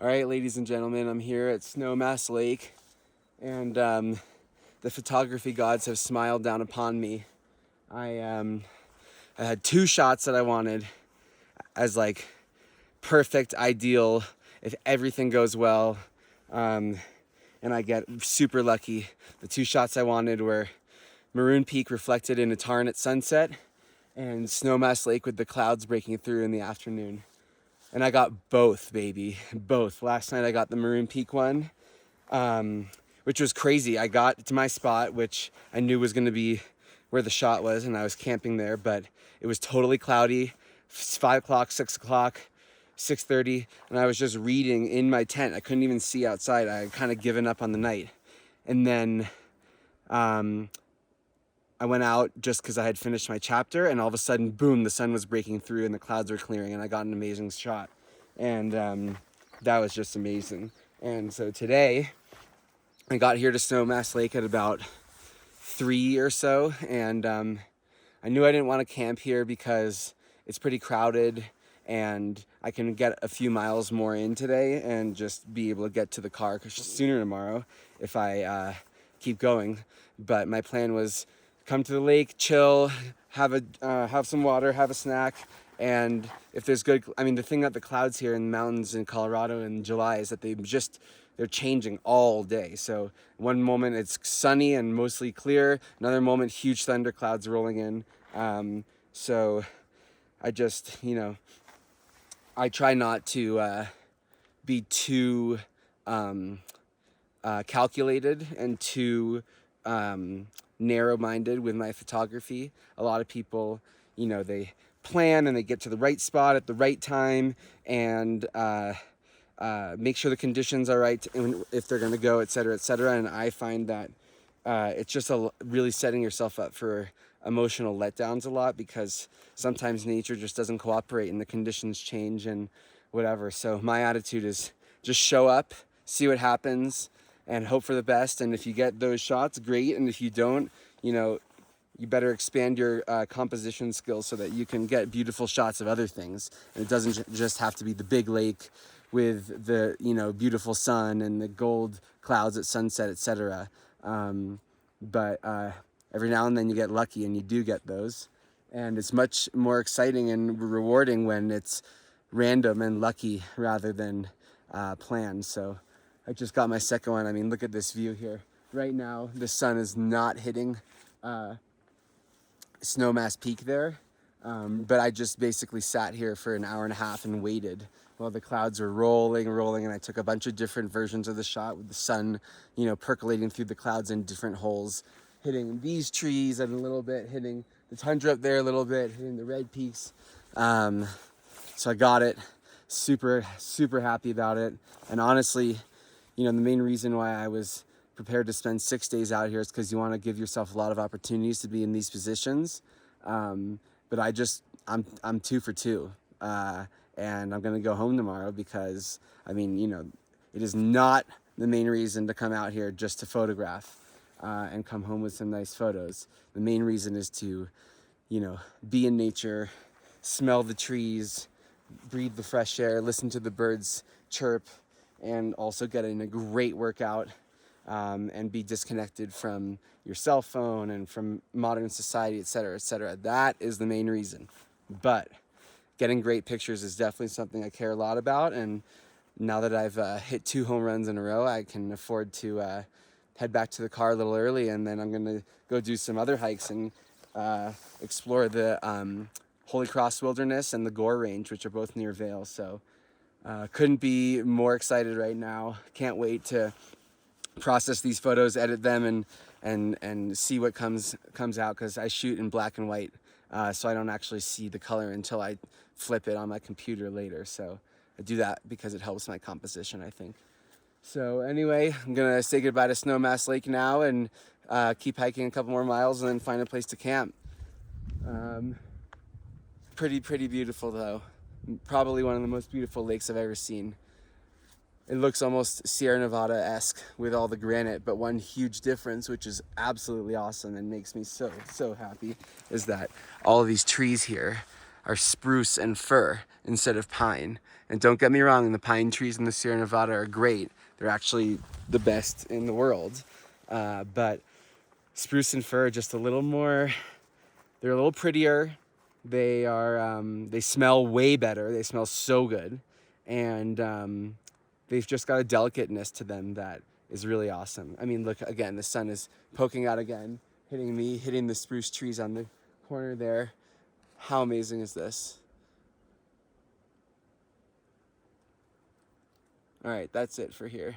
All right, ladies and gentlemen, I'm here at Snowmass Lake, and the photography gods have smiled down upon me. I had two shots that I wanted as like perfect, ideal, if everything goes well, and I get super lucky. The two shots I wanted were Maroon Peak reflected in a tarn at sunset, and Snowmass Lake with the clouds breaking through in the afternoon. And I got both, baby, both. Last night I got the Maroon Peak one, which was crazy. I got to my spot, which I knew was gonna be where the shot was, and I was camping there, but it was totally cloudy. 5 o'clock, 6 o'clock, 6:30, and I was just reading in my tent. I couldn't even see outside. I had kind of given up on the night. And then I went out just because I had finished my chapter, and all of a sudden, boom, the sun was breaking through and the clouds were clearing, and I got an amazing shot. And that was just amazing. And so today, I got here to Snowmass Lake at about 3 or so, and I knew I didn't want to camp here because it's pretty crowded, and I can get a few miles more in today and just be able to get to the car sooner tomorrow if I keep going. But my plan was come to the lake, chill, have some water, have a snack, and if there's good, I mean, the thing about the clouds here in the mountains in Colorado in July is that they're changing all day. So one moment it's sunny and mostly clear, another moment huge thunderclouds rolling in. So I just, I try not to be too calculated and too narrow-minded with my photography. A lot of people, they plan and they get to the right spot at the right time and make sure the conditions are right if they're going to go, et cetera, et cetera. And I find that it's just really setting yourself up for emotional letdowns a lot, because sometimes nature just doesn't cooperate and the conditions change and whatever. So my attitude is just show up, see what happens, and hope for the best. And if you get those shots, great. And if you don't, you better expand your composition skills so that you can get beautiful shots of other things. And it doesn't just have to be the big lake with the, beautiful sun and the gold clouds at sunset, etc. But every now and then you get lucky, and you do get those. And it's much more exciting and rewarding when it's random and lucky rather than planned. So I just got my second one. I mean, look at this view here. Right now, the sun is not hitting Snowmass Peak there, but I just basically sat here for an hour and a half and waited while the clouds were rolling, and I took a bunch of different versions of the shot with the sun, percolating through the clouds in different holes, hitting these trees and a little bit, hitting the tundra up there a little bit, hitting the red peaks. So I got it. Super, super happy about it. And honestly, the main reason why I was prepared to spend 6 days out here is because you want to give yourself a lot of opportunities to be in these positions. But I'm 2 for 2. And I'm going to go home tomorrow because, it is not the main reason to come out here just to photograph and come home with some nice photos. The main reason is to, be in nature, smell the trees, breathe the fresh air, listen to the birds chirp, and also get in a great workout and be disconnected from your cell phone and from modern society, et cetera, et cetera. That is the main reason. But getting great pictures is definitely something I care a lot about. And now that I've hit 2 home runs in a row, I can afford to head back to the car a little early, and then I'm going to go do some other hikes and explore the Holy Cross Wilderness and the Gore Range, which are both near Vail. So couldn't be more excited right now. Can't wait to process these photos, edit them, and see what comes out, because I shoot in black and white, so I don't actually see the color until I flip it on my computer later. So I do that because it helps my composition, I think. So anyway, I'm gonna say goodbye to Snowmass Lake now and keep hiking a couple more miles and then find a place to camp. Pretty beautiful though. Probably one of the most beautiful lakes I've ever seen. It looks almost Sierra Nevada-esque with all the granite, but one huge difference, which is absolutely awesome and makes me so happy, is that all of these trees here are spruce and fir instead of pine. And don't get me wrong, the pine trees in the Sierra Nevada are great. They're actually the best in the world. But spruce and fir are just a little more, they're a little prettier. They are, they smell way better. They smell so good. And they've just got a delicateness to them that is really awesome. I mean, look, again, the sun is poking out again, hitting me, hitting the spruce trees on the corner there. How amazing is this? All right, that's it for here.